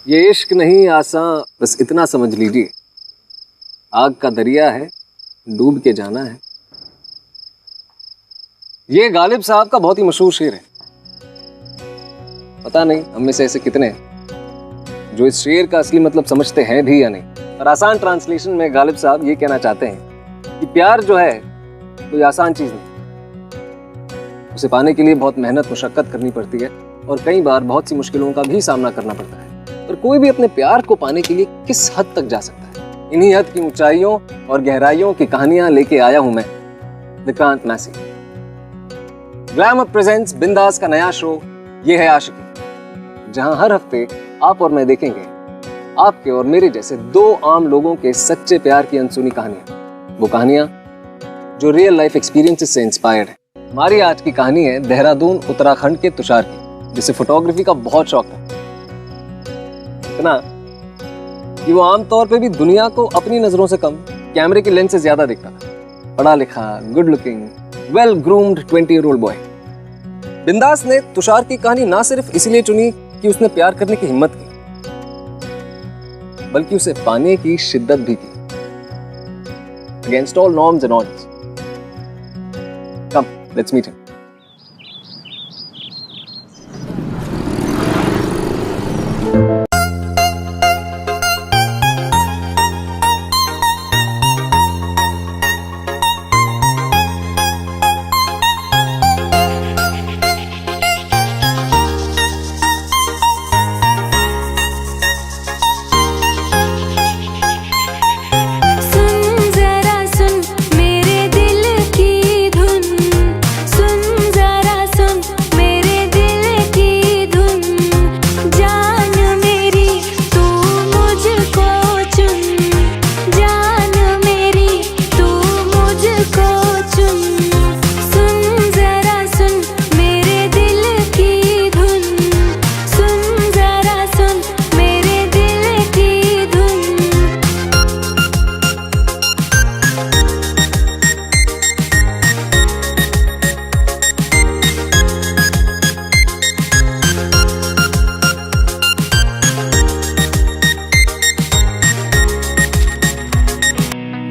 ये इश्क नहीं आसान, बस इतना समझ लीजिए, आग का दरिया है, डूब के जाना है। ये गालिब साहब का बहुत ही मशहूर शेर है। पता नहीं हम में से ऐसे कितने हैं जो इस शेर का असली मतलब समझते हैं भी या नहीं। पर आसान ट्रांसलेशन में गालिब साहब ये कहना चाहते हैं कि प्यार जो है कोई आसान चीज नहीं, उसे पाने के लिए बहुत मेहनत मुशक्कत करनी पड़ती है और कई बार बहुत सी मुश्किलों का भी सामना करना पड़ता है। पर कोई भी अपने प्यार को पाने के लिए किस हद तक जा सकता है, इन्हीं हद की ऊंचाइयों और गहराइयों की कहानियां लेके आया हूं मैं, विक्रांत मैसी। ग्लैमर प्रेजेंट्स बिंदास का नया शो ये है आशिकी, जहां हर हफ्ते आप और मैं देखेंगे आपके और मेरे जैसे दो आम लोगों के सच्चे प्यार की अनसुनी कहानियां, वो कहानियां जो रियल लाइफ एक्सपीरियंसेस से इंस्पायर्ड है। हमारी आज की कहानी है देहरादून उत्तराखंड के तुषार की, जिसे फोटोग्राफी का बहुत शौक है, इतना कि वो आमतौर पे भी दुनिया को अपनी नजरों से कम कैमरे की लेंस से ज्यादा दिखता था। पढ़ा लिखा, good looking, well groomed 20-year-old boy. बिंदास ने तुषार की कहानी ना सिर्फ इसलिए चुनी कि उसने प्यार करने की हिम्मत की, बल्कि उसे पाने की शिद्दत भी की, against all norms and orders. Come, let's meet him.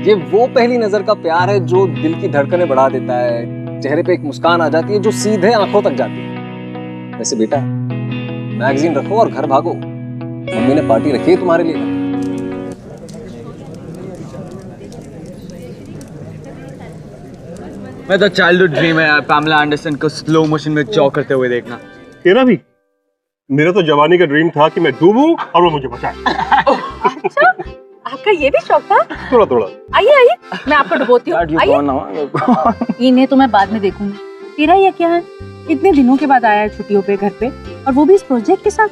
ये वो पहली नजर का प्यार है जो दिल की धड़कनें बढ़ा देता है, चेहरे पे एक मुस्कान आ जाती है जो सीधे आंखों तक जाती है। वैसे बेटा, मैगजीन रखो और घर भागो, मम्मी ने पार्टी रखी है तुम्हारे लिए। मैं तो चाइल्डहुड ड्रीम है यार, पैमला एंडरसन को स्लो मोशन में चॉक करते हुए देखना। तेरा भी? मेरा तो जवानी का ड्रीम था कि मैं डूबूं और वो मुझे बचाए। अच्छा, आपका ये भी शौक था? थोड़ा थोड़ा। आइए आइए, मैं आपको डुबोती हूँ। आइए। इन्हें तो मैं बाद में देखूंगी। तेरा ये क्या है? इतने दिनों के बाद आया है छुट्टियों पे घर पे, और वो भी इस प्रोजेक्ट के साथ।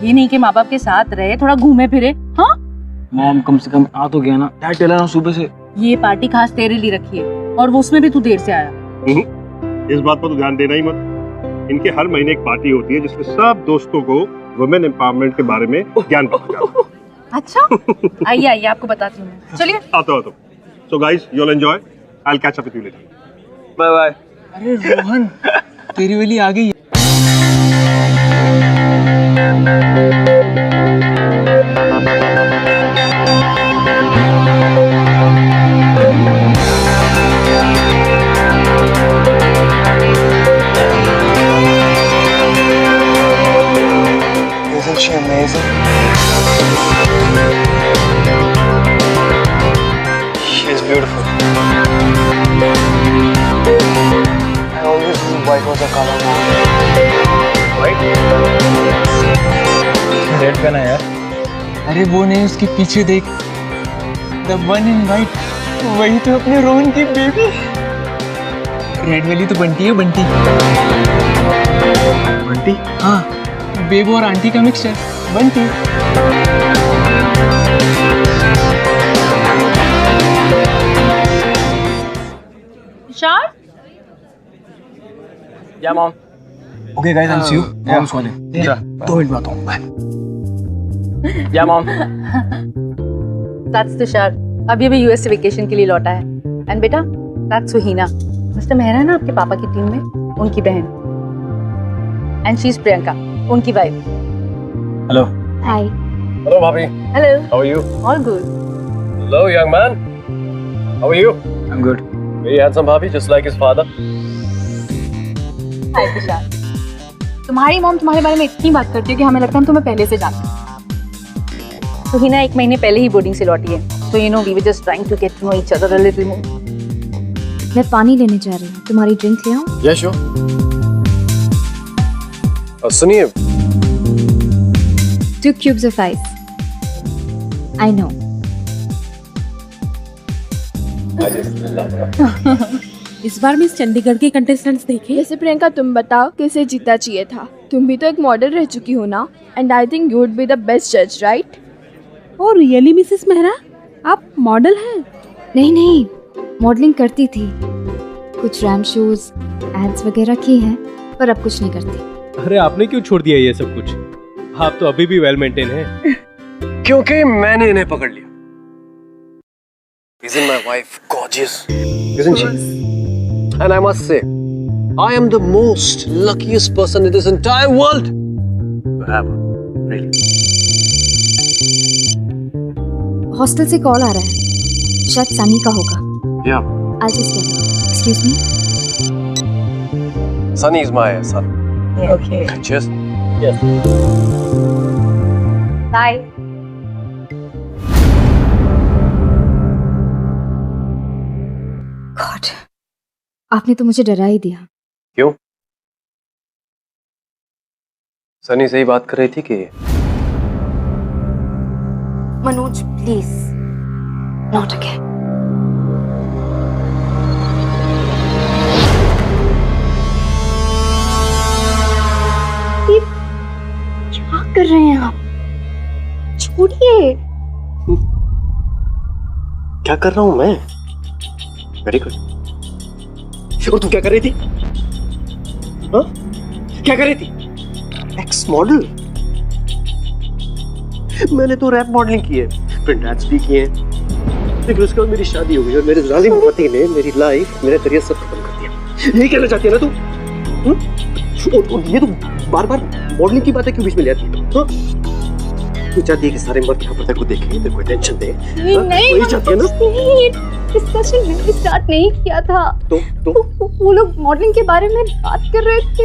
ये नहीं कि माँ बाप के साथ रहे, थोड़ा घूमे फिरे। हाँ मॉम, कम से कम आ तो गया ना। डैड चला रहा हूँ सुबह से। ये पार्टी खास तेरे लिए रखी है, और वो उसमें भी तू देर से आया। इस बात पर तो ध्यान देना ही मत। इनके हर महीने एक पार्टी होती है जिसमें सब दोस्तों को वुमेन एम्पावरमेंट के बारे में ज्ञान पहुंचाता। अच्छा, आइए आइए, आपको बताती हूँ। चलिए। आता हूँ। So guys, you'll enjoy. I'll catch up with you later. Bye bye. अरे रोहन, तेरी वाली आ गई। Isn't she amazing? She's beautiful. I always knew white was a color. White? Red पहना यार। अरे वो नहीं, उसके पीछे देख। The one in white, वही तो अपने रोहन की बेबी। रेड वाली तो बंटी है, बंटी। बंटी? हाँ, बेबू और आंटी का mixture, Bunty. Tushar? Yeah, mom. Okay, guys, I'll see you. Mom's calling. 2 minute में आता हूँ. Bye. Yeah, mom. That's Tushar, अभी अभी यूएस से वेकेशन के लिए लौटा है। एंड बेटा, that's सुहीना, मिस्टर मेहरा है ना आपके पापा की टीम में, उनकी बहन। एंड शी इज प्रियंका, उनकी wife. Hello, hi. Hello, Bobby. Hello, How are you? All good. Hello, young man. How are you? I'm good. Very handsome, Bobby, just like his father. हाय तुषार। तुम्हारी मॉम तुम्हारे बारे में इतनी बात करती है कि हमें लगता है हम तुम्हें पहले से जानते हैं। तो हिना 1 महीने पहले ही बोर्डिंग से लौटी है। So you know we were just trying to get to know each other a little more. मैं पानी लेने जा रही हूँ, तुम्हारी ड्रिंक ले आऊँ? Yeah, sure. सुनिए, 2 cubes of ice. I know. इस बार मिस चंडीगढ़ के कंटेस्टेंट्स देखे। जैसे प्रियंका, तुम बताओ किसे जीतना चाहिए था? तुम भी तो एक मॉडल रह चुकी हो ना, and I think you would be the best जज, right? Oh really Mrs Mehra, आप मॉडल हैं? नहीं, मॉडलिंग करती थी, कुछ रैम शोज, एड्स वगैरह की हैं, पर अब कुछ नहीं करती। अरे आपने क्यों छोड़ दिया ये सब कुछ? आप तो अभी भी वेल मेंटेन हैं। क्योंकि मैंने इन्हें पकड़ लिया। Isn't my wife gorgeous? Isn't she? And I must say, I am the most luckiest person in this entire world to have her. Really. Hostel से कॉल आ रहा है, शायद सनी का होगा। Yeah. I'll just get it. Excuse me? Sunny is my son. Okay. Cheers. Bye. God, आपने तो मुझे डरा ही दिया। क्यों? सनी सही बात कर रही थी कि मनोज प्लीज, नॉट अगेन। क्या कर रहे हैं आप? छोड़िए। क्या कर रहा हूं मैं? Very good. और तू क्या कर रही थी? हाँ? क्या कर रही थी? X model. मैंने तो रैप मॉडलिंग की है, प्रिंट एड्स भी किए हैं, लेकिन उसके बाद मेरी शादी हो गई और मेरे जालिम पति ने मेरी लाइफ, मेरा करियर सब खत्म कर दिया। यही कहना चाहती है ना तू? और ये तो बार बार मॉडलिंग की बातें क्यों बीच में ले आती है? हाँ? तू चाहती है कि सारे मर्द यहाँ पर तेरे को देखें, तेरे को अटेंशन दे? नहीं, वही चाहती है ना? डिस्कशन मैंने स्टार्ट नहीं किया था। तो वो लोग मॉडलिंग के बारे में बात कर रहे थे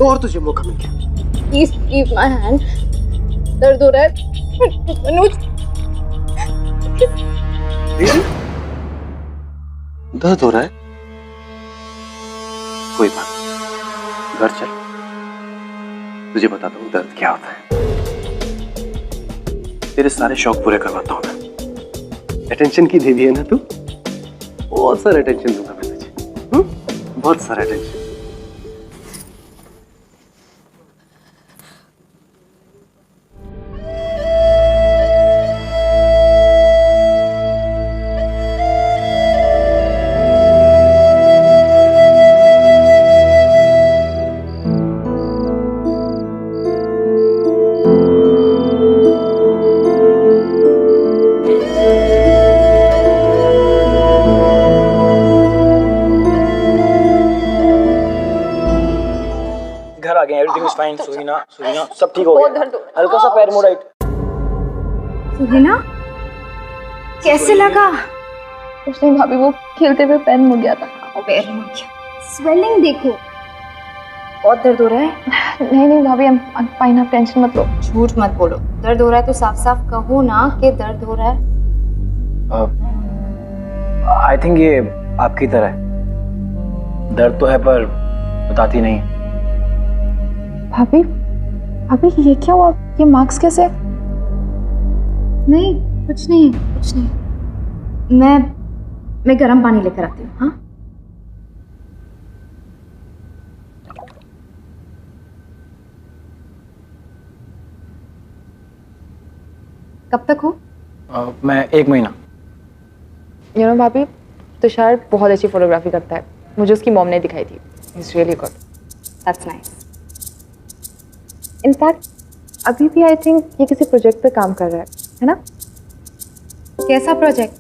और तुझे मौका मिल गया। प्लीज लीव माय हैंड, दर्द हो रहा है मनोज। दर्द हो रहा है? कोई बात नहीं, घर चल, तुझे बताता हूँ दर्द क्या होता है। तेरे सारे शौक पूरे करवाता हूँ मैं। अटेंशन की देवी है ना तू? बहुत सारा अटेंशन दूंगा मैं तुझे। बहुत सारा अटेंशन। घर आ गए, एवरीथिंग इज फाइन। सुहीना सब ठीक हो गया, हल्का सा पैर मोड़ा। सुहीना, कैसे लगा? कुछ नहीं भाभी, वो खेलते हुए पैर मुड़ गया था। पैर मुड़ गया। स्वेलिंग देखो, बहुत दर्द हो रहा है। नहीं भाभी, I'm fine, आप टेंशन मत लो। झूठ मत बोलो, दर्द हो रहा है तो साफ साफ कहो ना कि दर्द हो रहा है। आई थिंक ये आपकी तरह है, दर्द तो है पर बताती नहीं। भाभी ये क्या हुआ? ये मार्क्स कैसे? नहीं, कुछ नहीं। मैं गर्म पानी लेकर आती हूँ। हाँ, कब तक हो? मैं 1 महीना। यू नो भाभी, तुषार बहुत अच्छी फोटोग्राफी करता है, मुझे उसकी मॉम ने दिखाई थी। It's really good. That's nice. In fact अभी भी आई थिंक ये किसी प्रोजेक्ट पे काम कर रहा है ना? कैसा प्रोजेक्ट?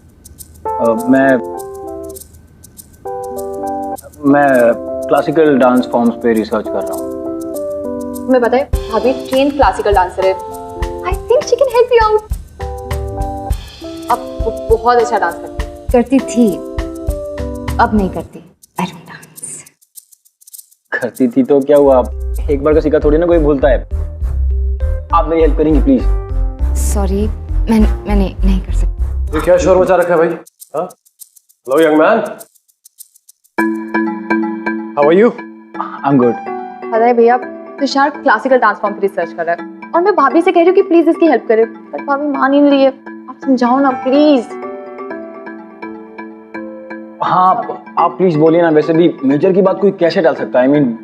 मैं क्लासिकल डांस फॉर्म्स पे रिसर्च कर रहा हूँ। तुम्हें पता है भाभी ट्रेन क्लासिकल डांसर है। आई think she can help you out. अब वो बहुत अच्छा डांस करती थी, अब नहीं करती। I don't dance. करती थी तो क्या हुआ, एक बार का सीखा थोड़ी ना कोई भूलता है। आप मेरी हेल्प करेंगी प्लीज? सॉरी, मैं नहीं कर सकती। ये क्या शोर मचा रखा है भाई? Hello young man, how are you? I am good. पता है भैया, तुषार क्लासिकल डांस फॉर्म पर रिसर्च कर रहा है और मैं भाभी से कह रही हूँ कि प्लीज इसकी हेल्प करे, पर भाभी मान ही नहीं रही है। आप समझाओ ना प्लीज। हाँ, आप प्लीज बोलिए ना। वैसे भी मेजर की बात कोई कैसे डाल सकता है? आई मीन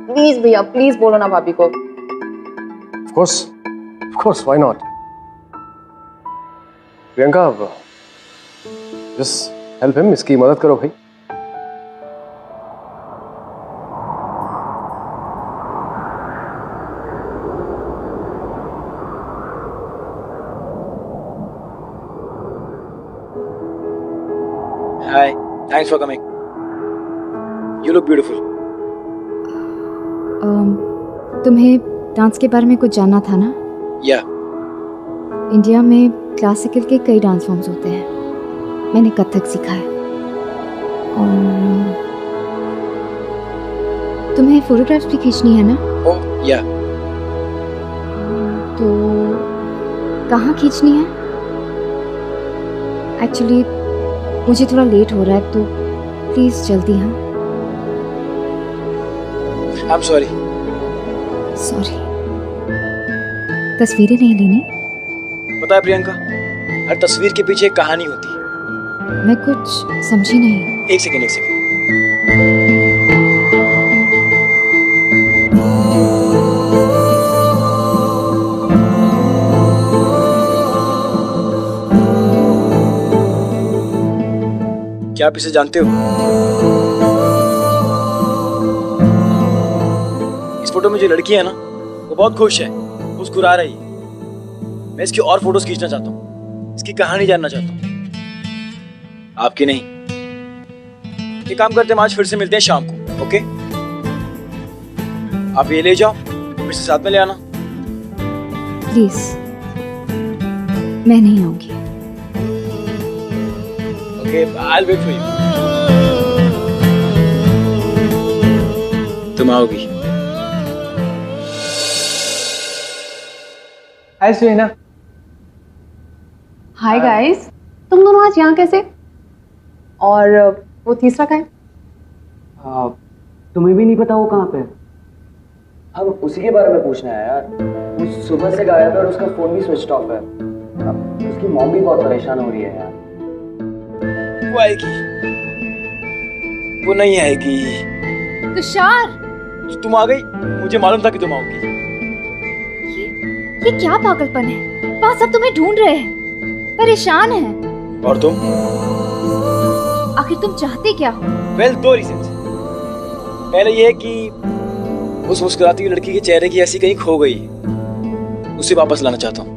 प्लीज भैया, प्लीज बोलो ना भाभी को। Of course, why not? Priyanka, just help him, इसकी मदद करो भाई। Hi, thanks for coming. You look beautiful. तुम्हें डांस के बारे में कुछ जानना था ना? Yeah. इंडिया में क्लासिकल के कई डांस फॉर्म्स होते हैं। मैंने कथक सीखा है। और तुम्हें फोटोग्राफ्स भी खींचनी है ना? Oh, yeah. तो कहाँ खींचनी है? एक्चुअली मुझे थोड़ा लेट हो रहा है, तो प्लीज जल्दी। हाँ, I'm sorry. सॉरी। तस्वीरें नहीं लेनी? पता है प्रियंका, हर तस्वीर के पीछे एक कहानी होती है। मैं कुछ समझी नहीं। एक सेकेंड। क्या आप इसे जानते हो? इस फोटो में जो लड़की है ना, वो बहुत खुश है, मुस्कुरा रही है। मैं इसकी और फोटोज खींचना चाहता हूँ, इसकी कहानी जानना चाहता हूँ, आपकी नहीं। ये काम करते हैं, आज फिर से मिलते हैं शाम को, ओके? आप ये ले जाओ, फिर से साथ में ले आना। प्लीज, मैं नहीं आऊंगी। Okay, I'll wait for you. तुम आओगी? हाय सुहेना। हाय गाइस, तुम दोनों आज यहाँ कैसे? और वो तीसरा कहाँ है? तुम्हें भी नहीं पता वो कहाँ पे है? हम उसी के बारे में पूछना है यार। वो सुबह से गायब है और उसका फोन भी स्विच ऑफ है। उसकी मॉम भी बहुत परेशान हो रही है यार। वो आएगी, वो नहीं आएगी। तुषार, तुम आ गई, मुझे मालूम था कि तुम आओगी। ये क्या पागलपन है? वहाँ सब तुम्हें ढूंढ रहे हैं, परेशान हैं। और तुम? आखिर तुम चाहते क्या हो? वेल, दो रीजंस। पहले ये है कि उस मुस्कुराती हुई लड़की के चेहरे की हंसी कहीं खो गई, उसे वापस लाना चाहता हूँ।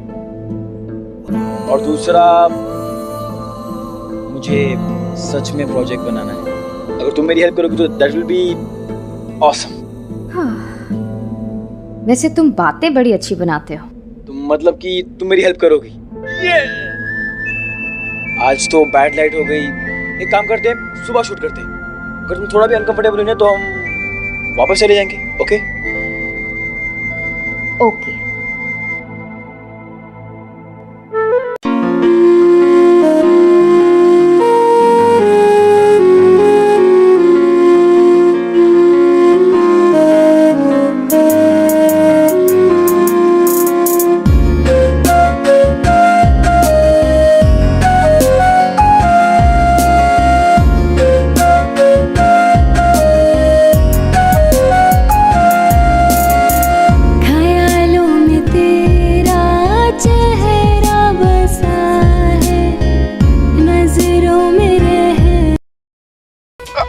और दूसरा, मुझे सच में प्रोजेक्ट बनाना है। अगर तुम मेरी हेल्प करोगी तो दैट विल बी ऑसम। वैसे तुम बातें बड़ी अच्छी बनाते हो। तुम मतलब कि तुम मेरी हेल्प करोगी? आज तो बैड लाइट हो गई, एक काम करते हैं, सुबह शूट करते हैं। अगर तुम थोड़ा भी अनकंफर्टेबल हो तो हम वापस चले जाएंगे, okay? Okay.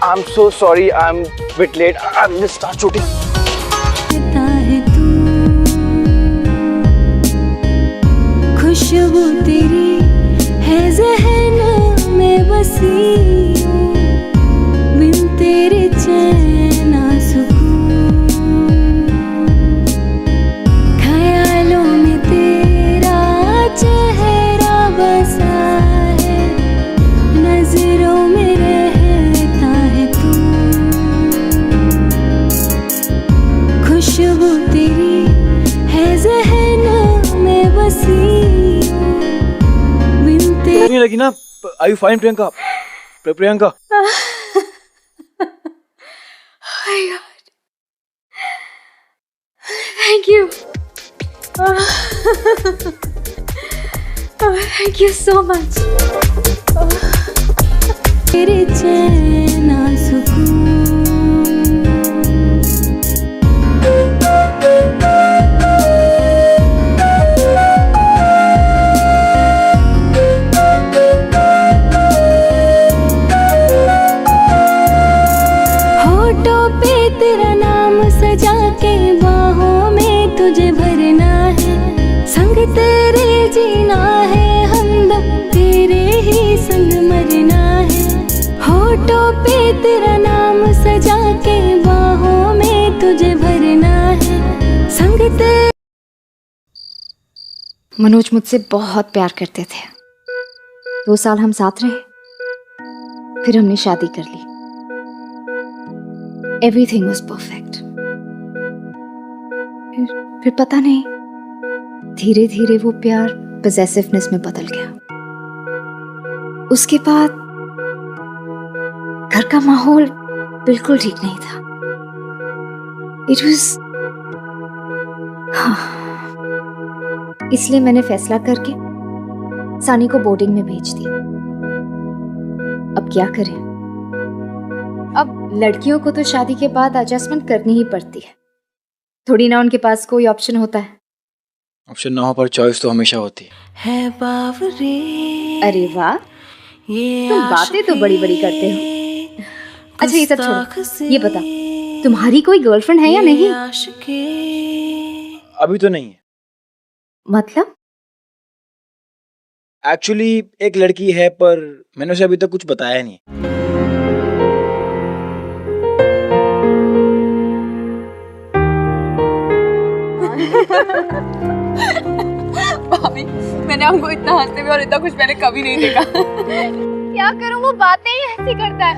I'm so sorry, I'm a bit late. I'm just start shooting. खुशबू तेरी है ज़हन में बसी, बिन तेरे चैन ना सुकून। खुशबू तेरी है ज़हनों में बसी बिन तेरे लगी ना। Are you fine, Priyanka? Priyanka Oh my God. Thank you. Oh, thank you so much. तेरे चैन सुकून होठों पे तेरा नाम सजा के बाहों में तुझे भरना है संग तेरे जीना है हमदम तेरे ही संग मरना है होठों पे तेरा नाम सजा के बाहों में तुझे भरना है संग तेरे। मनोज मुझसे बहुत प्यार करते थे। 2 साल हम साथ रहे, फिर हमने शादी कर ली। Everything was perfect. फिर पता नहीं, धीरे धीरे वो प्यार पजेसिवनेस में बदल गया। उसके बाद घर का माहौल बिल्कुल ठीक नहीं था। इट वाज इसलिए मैंने फैसला करके सानी को बोर्डिंग में भेज दिया। अब क्या करें? अब लड़कियों को तो शादी के बाद एडजस्टमेंट करनी ही पड़ती है, थोड़ी ना उनके पास कोई ऑप्शन होता है। ऑप्शन ना हो पर चॉइस तो हमेशा होती है बावरे। अरे वाह, तुम बातें तो बड़ी बड़ी करते हो। अच्छा ये सब छोड़ो, ये बता तुम्हारी कोई गर्लफ्रेंड है या नहीं? अभी तो नहीं है। मतलब? एक्चुअली एक लड़की है पर मैंने उसे अभी तक कुछ बताया नहीं। भाभी, मैंने आपको इतना हंसते हुए और इतना खुश मैंने कभी नहीं देखा। क्या करूं, वो बातें ही ऐसी करता है।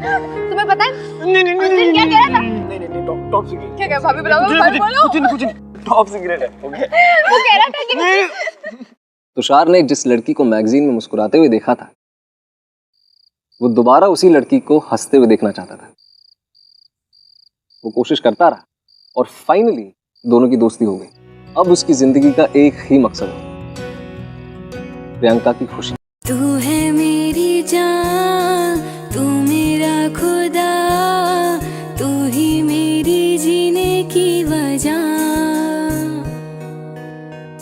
तुम्हें पता है नहीं, क्या कह रहा था? Top secret. क्या कह भाभी बुलाओ, कुछ नहीं टॉप सीक्रेट है। ओके वो कह रहा था कि तुषार ने जिस लड़की को मैगजीन में मुस्कुराते हुए देखा था, वो दोबारा उसी लड़की को हंसते हुए देखना चाहता था। वो कोशिश करता रहा और फाइनली दोनों की दोस्ती हो गई। अब उसकी जिंदगी का एक ही मकसद है, प्रियंका की खुशी। तू है मेरी जान, तू मेरा खुदा, तू ही मेरी जीने की वजह।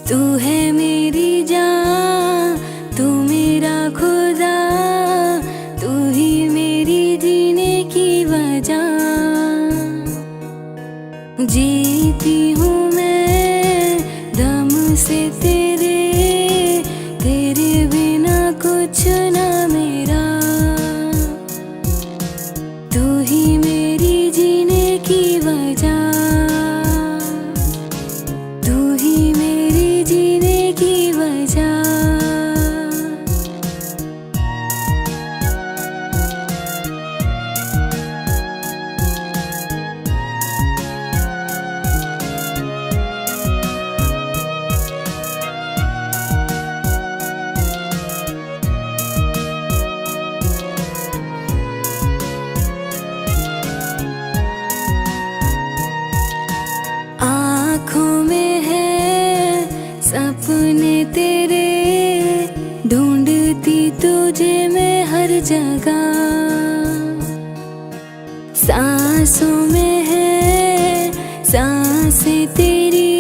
तू है मेरी जान, तू मेरा खुदा, तू ही मेरी जीने की वजह। जीती हूँ मैं दम से तेरे, तेरे बिना कुछ ना मेरा। तू ही मेरी जीने की वजह, तू ही मेरी जीने की वजह। आँखों में है सपने तेरे, ढूंढती तुझे मैं हर जगह। सांसों में है सांसें तेरी,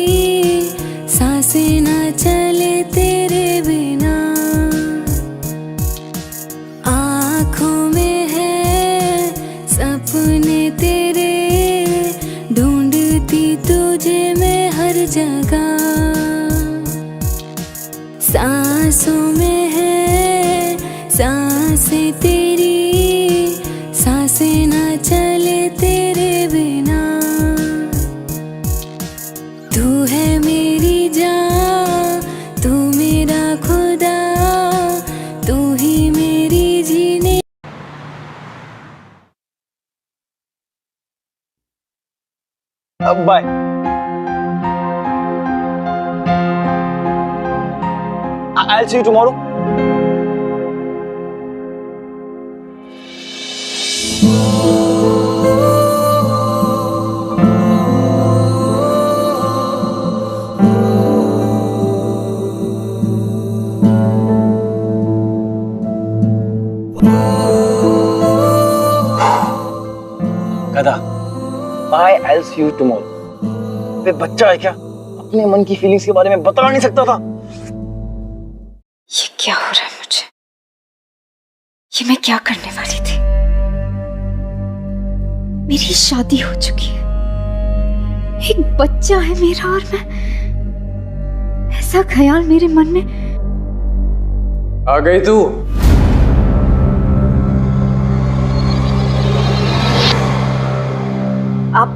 सांसें ना चले तेरे बिना। आँखों में है सपने तेरे, ढूंढती तुझे मैं हर जगह। सांसों में है सांसें तेरी, सांसें ना चले तेरे बिना। तू है मेरी जान, तू मेरा खुदा, तू ही मेरी जीने। Bye. I'll see you tomorrow. गधा, I'll see you tomorrow. वे बच्चा है क्या? अपने मन की फीलिंग्स के बारे में बता नहीं सकता था। ये क्या हो रहा है मुझे? ये मैं क्या करने वाली थी? मेरी शादी हो चुकी है, एक बच्चा है मेरा, और मैं, ऐसा ख्याल मेरे मन में। आ गई तू? आप?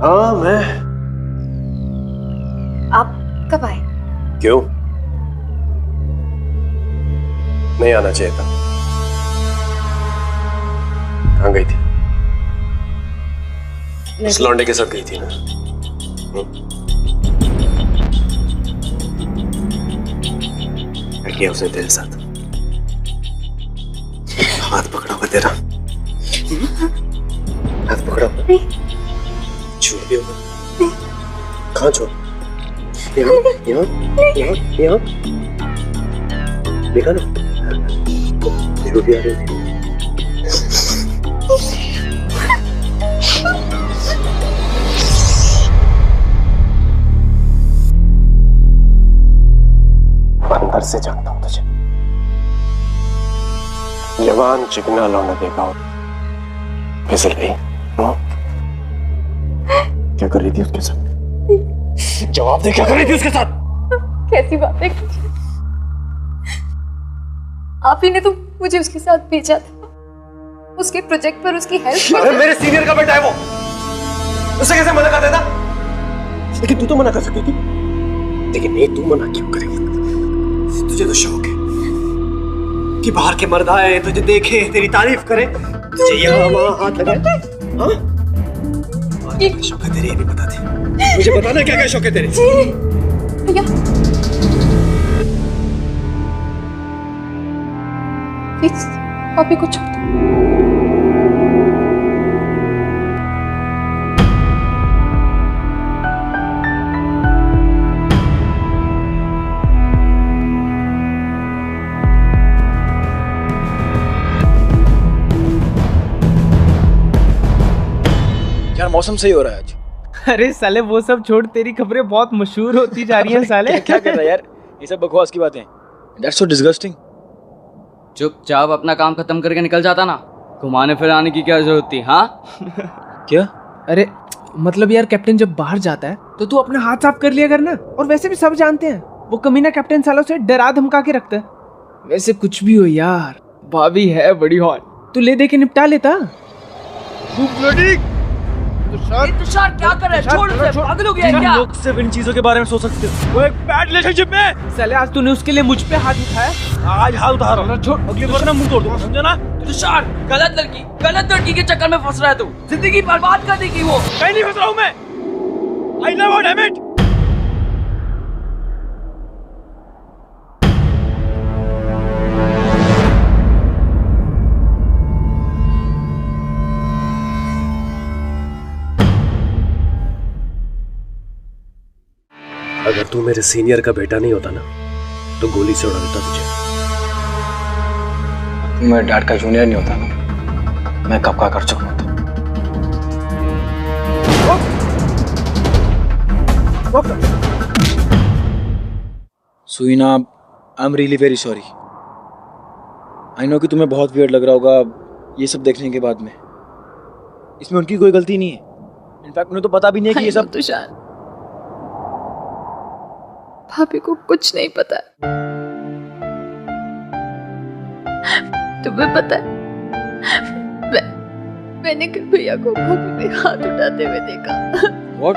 हाँ मैं। आप कब आए? क्यों? नहीं आना चाहिए था। कहाँ गई थी? उस लौंडे के साथ गई थी ना? क्या किया उसने तेरे साथ? हाथ पकड़ा हुआ तेरा? हाथ पकड़ा हुआ? छूट भी होगा? कहाँ छोड़? यहाँ यहाँ यहाँ यहाँ देखा ना? देखो भी आ रही थी। अंदर से जानता हूँ तुझे। जवान चिकना लौंडा देखा हो, फिसल गई। क्या कर रही थी उसके साथ? जवाब दे, क्या कर रही थी उसके साथ? कैसी बातें? आप ही ने तो मुझे उसके साथ भेजा था, उसके प्रोजेक्ट पर उसकी हेल्प। अरे मेरे सीनियर का बेटा है वो, उसे कैसे मना कर देता? लेकिन तू तो मना कर सकती थी। लेकिन नहीं, तू मना क्यों करेगी? तुझे तो शौक है कि बाहर के मर्द आए, तुझे देखे, तेरी तारीफ करें, तुझे यहाँ वहाँ हाथ लगाए। हाँ? क्या शौक है तेरे, ये भी बता दे मुझे। बताना क्या क्या शौक है तेरे? भैया प्लीज पापी को छोड़ दो। यार मौसम सही हो रहा है आज। अरे साले वो सब छोड़, तेरी खबरें बहुत मशहूर होती जा रही हैं साले। क्या कर रहा है यार? ये सब बकवास की बातें। That's so disgusting. चुपचाप अपना काम खत्म करके निकल जाता ना, घुमाने फिराने की क्या जरूरत थी? हाँ क्या? अरे मतलब यार, कैप्टन जब बाहर जाता है तो तू अपना हाथ साफ कर लिया करना। और वैसे भी सब जानते हैं वो कमीना कैप्टन सालों से डरा धमका के रखता है। वैसे कुछ भी हो यार, भाभी है बड़ी हॉट, तू ले दे के निपटा लेता। तुषार क्या कर रहा है? छोड़ उसे, पागल हो गया है क्या? लोग सिर्फ इन चीजों के बारे में सोच सकते हो। वो एक बैड रिलेशनशिप में। साले आज तूने उसके लिए मुझ पे हाथ उठाया। आज हाथ उठा रहा हूँ। छोड़, अगली बार ना मुंह तोड़ दूंगा, समझा ना? तुषार गलत लड़की के चक्कर में फंस रहा है तू। जिंदगी बर्बाद कर देगी वो। कहीं नहीं फंस रहा हूँ मैं। I never damn it. अगर तू मेरे सीनियर का बेटा नहीं होता ना, तो गोली से उड़ा देता तुझे। तू मेरे डैड का जूनियर नहीं होता ना, मैं कब का कर चुका होता। Suina, I am really very sorry. I know कि तुम्हें बहुत वियर्ड लग रहा होगा ये सब देखने के बाद में। इसमें उनकी कोई गलती नहीं है। इनफैक्ट उन्हें तो पता भी नहीं है कि ये सब। तुषार, भाभी को कुछ नहीं पता। तुम्हें पता है, मैंने कल भैया को भाभी पे हाथ उठाते हुए देखा। What?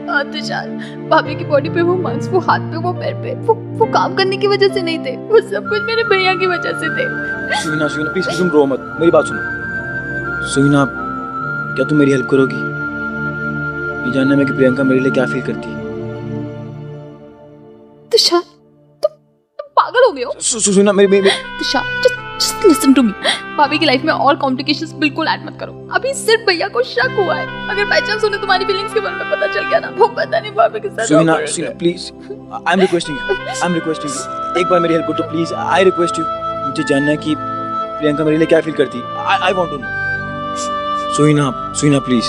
हाँ तुषार, भाभी की बॉडी पे वो मांस, वो हाथ पे, वो पैर पे, वो काम करने की वजह से नहीं थे, वो सब कुछ मेरे भैया की वजह से थे। सुईना प्लीज तुम रो मत, मेरी बात सुनो। सुईना, क्या तुम मेरी हेल्प करोगी? ये जानने में कि प्रियंका मेरे लिए क्या फील करती है। तुषार, रहे हो? सुना मेरी Tushar, just listen to me. भाभी की लाइफ में और कॉम्प्लिकेशंस बिल्कुल ऐड मत करो। अभी सिर्फ भैया को शक हुआ है। अगर बाय चांस उन्हें तुम्हारी फीलिंग्स के बारे में पता चल गया ना, वो पता नहीं भाभी के साथ सुना please, I am requesting you, एक बार मेरी हेल्प कर दो प्लीज, आई रिक्वेस्ट यू। मुझे जानना है कि प्रियंका मेरे लिए क्या फील करती है। I want to know. सुना प्लीज।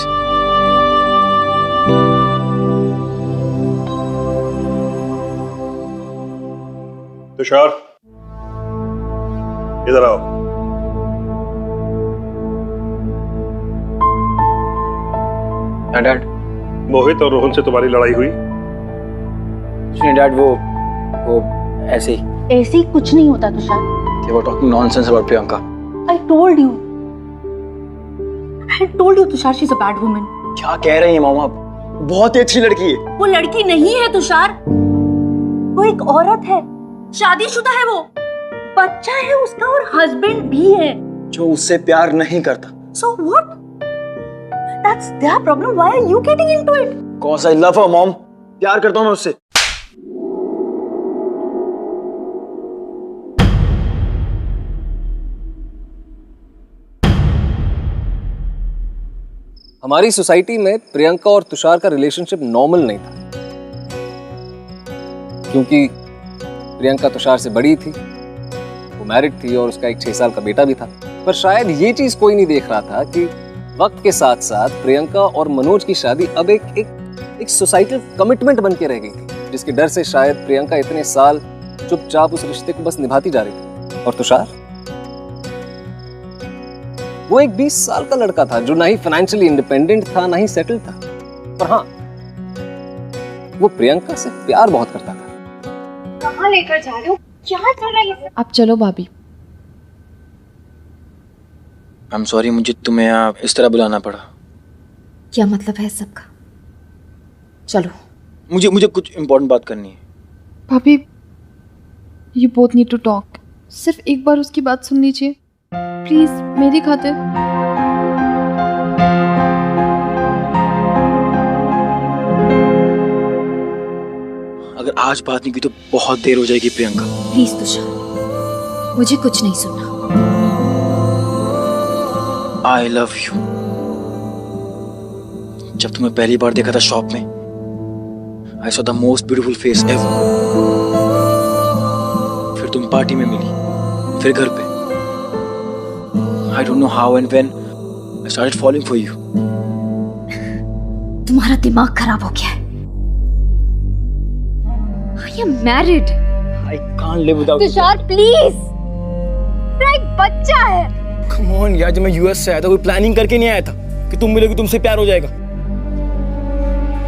तुषार, इधर आओ। डैड, मोहित और रोहन से तुम्हारी लड़ाई हुई? डैड वो ऐसे ही कुछ नहीं होता Tushar. They were talking nonsense about Priyanka. I told you Tushar, she's a bad woman. क्या कह रही हैं मामा? बहुत ही अच्छी लड़की है। वो लड़की नहीं है तुषार, वो एक औरत है, शादीशुदा है, वो बच्चा है उसका और हस्बैंड भी है जो उससे प्यार नहीं करता। So what? That's their problem. Why are you getting into it? Cause I love her, mom. प्यार करता हूँ मैं उससे। हमारी सोसाइटी में प्रियंका और तुषार का रिलेशनशिप नॉर्मल नहीं था, क्योंकि प्रियंका तुषार से बड़ी थी, वो मैरिड थी और उसका एक 6 साल का बेटा भी था। पर शायद ये चीज कोई नहीं देख रहा था कि वक्त के साथ साथ प्रियंका और मनोज की शादी अब एक सोसाइटल कमिटमेंट बन के रह गई थी, जिसके डर से शायद प्रियंका इतने साल चुपचाप उस रिश्ते को बस निभाती जा रही थी। और तुषार, वो एक 20 साल का लड़का था जो ना ही फाइनेंशियली इंडिपेंडेंट था, ना ही सेटल था, पर हाँ, वो प्रियंका से प्यार बहुत करता था। कहाँ लेकर जा रहे हो? क्या कर रही है? अब चलो भाभी। I'm sorry, मुझे तुम्हें यहाँ इस तरह बुलाना पड़ा। क्या मतलब है सबका? चलो। मुझे कुछ इम्पोर्टेंट बात करनी है। भाभी, you both need to talk. सिर्फ एक बार उसकी बात सुन लीजिए, प्लीज, मेरी खातिर। अगर आज बात नहीं की तो बहुत देर हो जाएगी प्रियंका। प्लीज तुषार, मुझे कुछ नहीं सुनना। I love you. जब तुम्हें पहली बार देखा था शॉप में, I saw the most beautiful face ever. फिर तुम पार्टी में मिली, फिर घर पे। I don't know how and when I started falling for you. तुम्हारा दिमाग खराब हो गया है। I am married. I can't live without you. Tushar please, मेरा एक बच्चा है। Come on यार, जब मैं यूएस से आया था कोई प्लानिंग करके नहीं आया था कि तुम मिलोगी तुमसे प्यार हो जाएगा।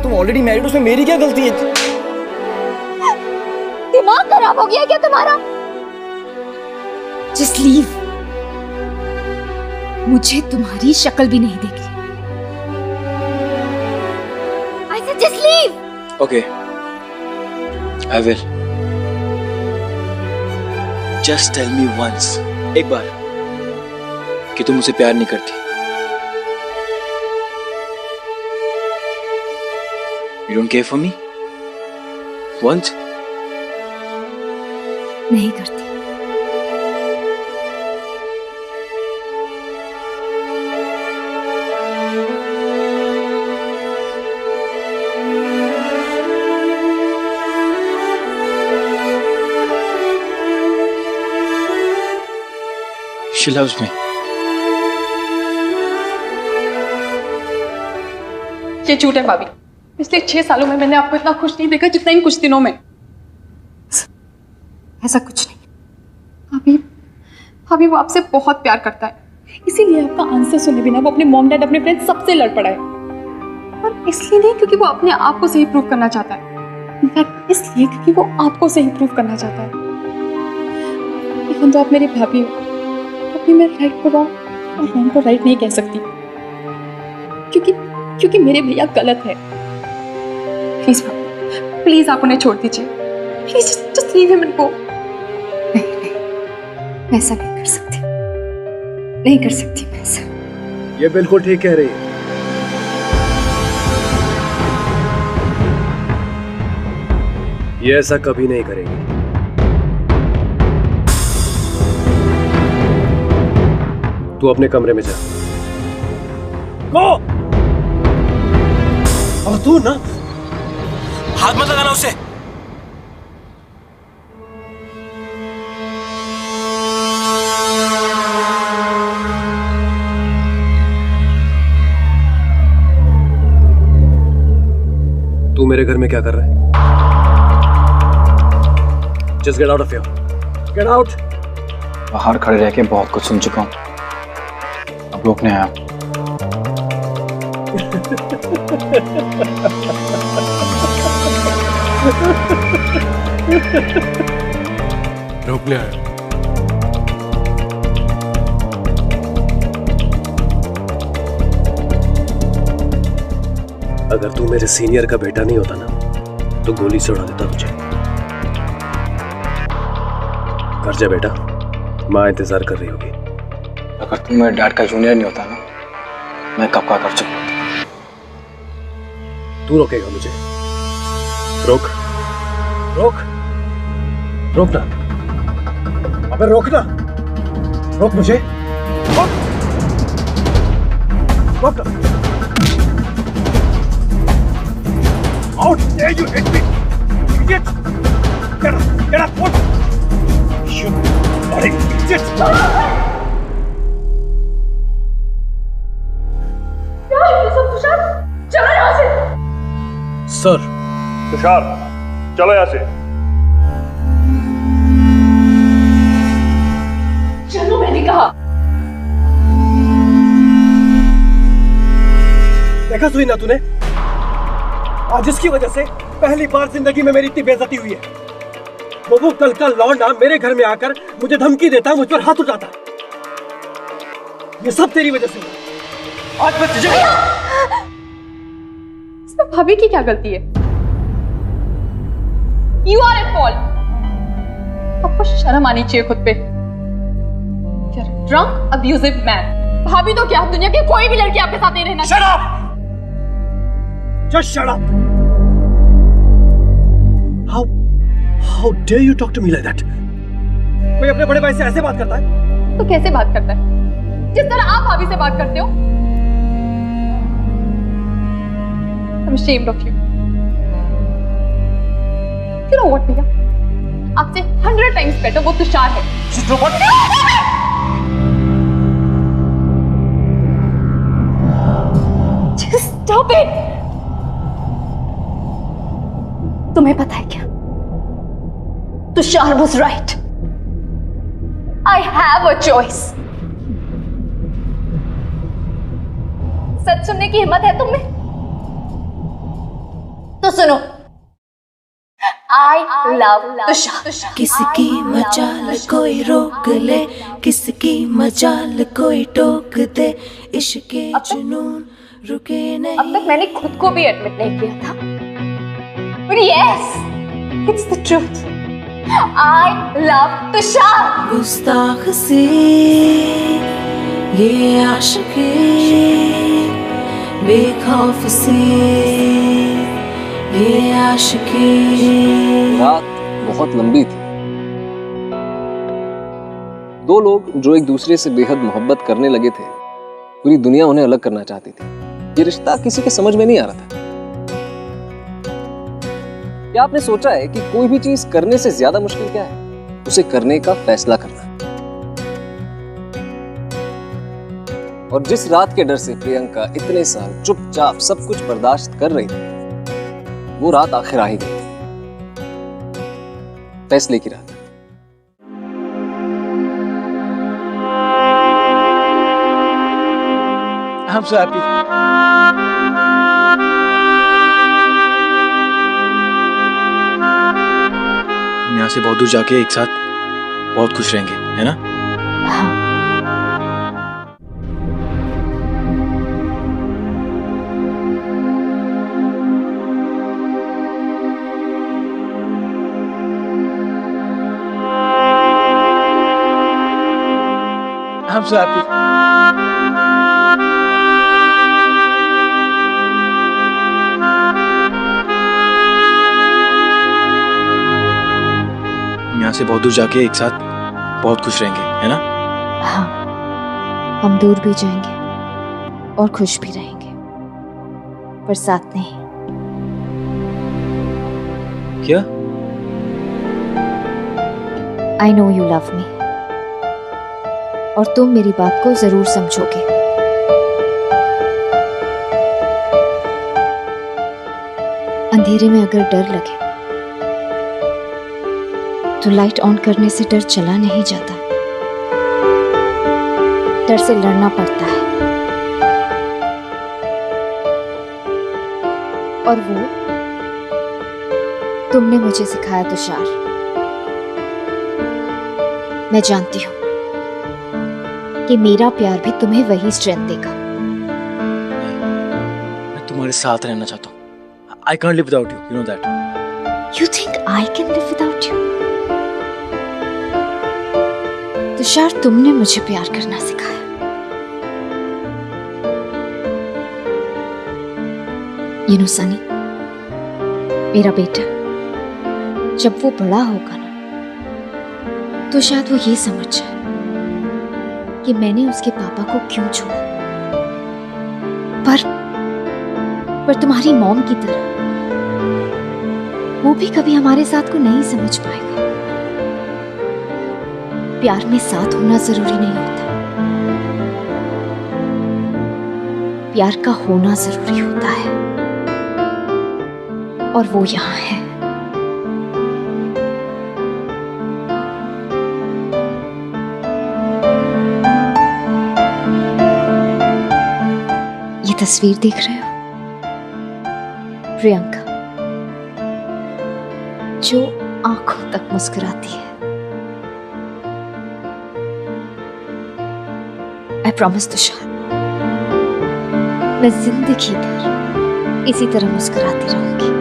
तुम ऑलरेडी मैरिड, उसमें मेरी क्या गलती है? दिमाग खराब हो गया क्या तुम्हारा? Just leave. मुझे तुम्हारी शक्ल भी नहीं देखनी। I said just leave. Okay, I will. Just tell me once, एक बार, कि तुम मुझसे प्यार नहीं करती। You don't care for me? Once? नहीं करती। She loves me. ये झूठ है भाभी। पिछले 6 सालों में मैंने आपको इतना खुश नहीं देखा जितना इन कुछ दिनों में। ऐसा कुछ नहीं। भाभी वो आपसे बहुत प्यार करता है, इसीलिए आपका आंसर सुने बिना वो अपने मॉम डैड, अपने फ्रेंड सबसे लड़ पड़ा है। और इसलिए नहीं क्योंकि वो अपने आप को सही प्रूव करना चाहता है, इनफैक्ट इसलिए क्योंकि वो आपको सही प्रूव करना चाहता है। इवन तो आप मेरी भाभी हो, अपनी मैं राइट को रॉन्ग और रॉन्ग को राइट नहीं कह सकती, क्योंकि मेरे भैया गलत है। प्लीज भाभी, प्लीज आप उन्हें छोड़ दीजिए। Please just leave him and go. मैं ऐसा नहीं कर सकती, नहीं कर सकती मैं ऐसा। ये बिल्कुल ठीक कह रही है। ये ऐसा कभी नहीं करेगी। तू अपने कमरे में जा। गो। और तू ना हाथ मत लगाना उसे। तू मेरे घर में क्या कर रहा है? Just get out of here. Get out. बाहर खड़े रह के बहुत कुछ सुन चुका हूँ, अब रोकने आया। रोकने आया। अगर तू मेरे सीनियर का बेटा नहीं होता ना तो गोली से उड़ा देता तुझे। कर जा बेटा, माँ इंतजार कर रही होगी। अगर तू मेरे डैड का जूनियर नहीं होता ना, मैं कब का कर चुका होता। तू रोकेगा मुझे? रोक रोक रोक ना, अबे रोक ना, रोक मुझे, रोक रोक ना। How dare you hit me, idiot! Get up, what? You bloody idiot! क्या है ये सब तुषार? चलो यहाँ से। सर। तुषार, चलो यहाँ से। चलो मैंने कहा। देखा सुई ना तूने? आज इसकी वजह से पहली बार जिंदगी में मेरी इतनी बेइज्जती हुई है। वो कल का लौंडा मेरे घर में आकर मुझे धमकी देता, मुझ पर हाथ उठाता। ये सब तेरी वजह से हुआ। आज मैं तुझे इसमें भाभी की क्या गलती है? You are at fault. आपको शर्म आनी चाहिए खुद पे। You're a drunk, abusive man. भाभी तो क्या, दुनिया की कोई भी लड़की आपके साथ नहीं रहना। Shut up! Just shut up! How dare you talk to me like that? कोई अपने बड़े भाई से ऐसे बात करता है? तो कैसे बात करता है? जिस तरह आप भाभी से बात करते हो। I'm ashamed of you. You know what भैया? आपसे 100 times better वो तुषार है। Just stop it! तुम्हें पता है क्या? Tushar was right. I have a choice. सच सुनने की हिम्मत है तुम में? तो सुनो। I love Tushar. किसकी मजाल कोई रोक ले, किसकी मजाल कोई टोक दे, इश्क जुनून रुके नहीं। अब तक मैंने खुद को भी एडमिट नहीं किया था, but yes, it's the truth. I love Tushar. गुस्ताख सी ये आशिकी, बेखौफ सी ये आशिकी। रात बहुत लंबी थी। दो लोग जो एक दूसरे से बेहद मोहब्बत करने लगे थे, पूरी दुनिया उन्हें अलग करना चाहती थी। ये रिश्ता किसी के समझ में नहीं आ रहा था। क्या आपने सोचा है कि कोई भी चीज करने से ज्यादा मुश्किल क्या है? उसे करने का फैसला करना। और जिस रात के डर से प्रियंका इतने साल चुपचाप सब कुछ बर्दाश्त कर रही थी, वो रात आखिर आ ही गई। फैसले की रात। I'm so happy. हम यहाँ से बहुत दूर जाके एक साथ बहुत खुश रहेंगे, है ना? I'm so happy. यहाँ से बहुत दूर जाके एक साथ बहुत खुश रहेंगे, है ना? हम दूर भी जाएंगे और खुश भी रहेंगे, पर साथ नहीं। क्या? I know you love me, और तुम मेरी बात को जरूर समझोगे। अंधेरे में अगर डर लगे तो लाइट ऑन करने से डर चला नहीं जाता, डर से लड़ना पड़ता है। और वो तुमने मुझे सिखाया तुषार। मैं जानती हूं कि मेरा प्यार भी तुम्हें वही स्ट्रेंथ देगा। मैं तुम्हारे साथ रहना चाहता हूँ। I can't live without you. You know that. You think I can live without you? Tushar, तुमने मुझे प्यार करना सिखाया। You know सनी, मेरा बेटा जब वो बड़ा होगा ना, तो शायद वो ये समझ जाए कि मैंने उसके पापा को क्यों छोड़ा। पर तुम्हारी मॉम की तरह वो भी कभी हमारे साथ को नहीं समझ पाएगा। प्यार में साथ होना जरूरी नहीं होता, प्यार का होना जरूरी होता है, और वो यहां है। ये तस्वीर देख रहे हो? प्रियंका, जो आंखों तक मुस्कुराती है। आई प्रॉमिस तुषार, मैं जिंदगी भर इसी तरह मुस्कुराती रहूंगी।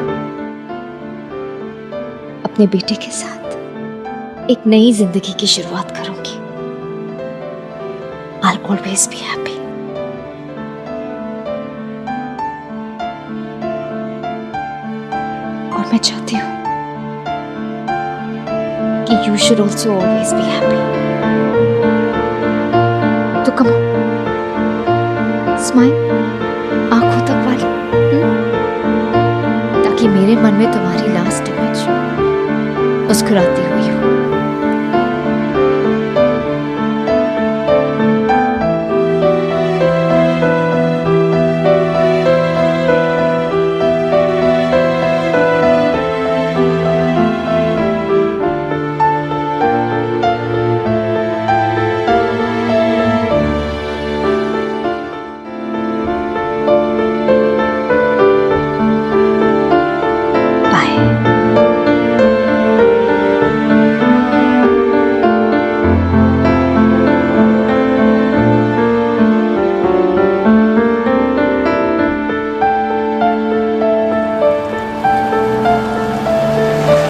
अपने बेटे के साथ एक नई जिंदगी की शुरुआत करूंगी। I'll always be happy. और मैं चाहती हूँ कि you should also always be happy. तो come on, smile, आंखों तक वाली, ताकि मेरे मन में तुम्हारी लास्ट इमेज मुस्कुराती हुई हो।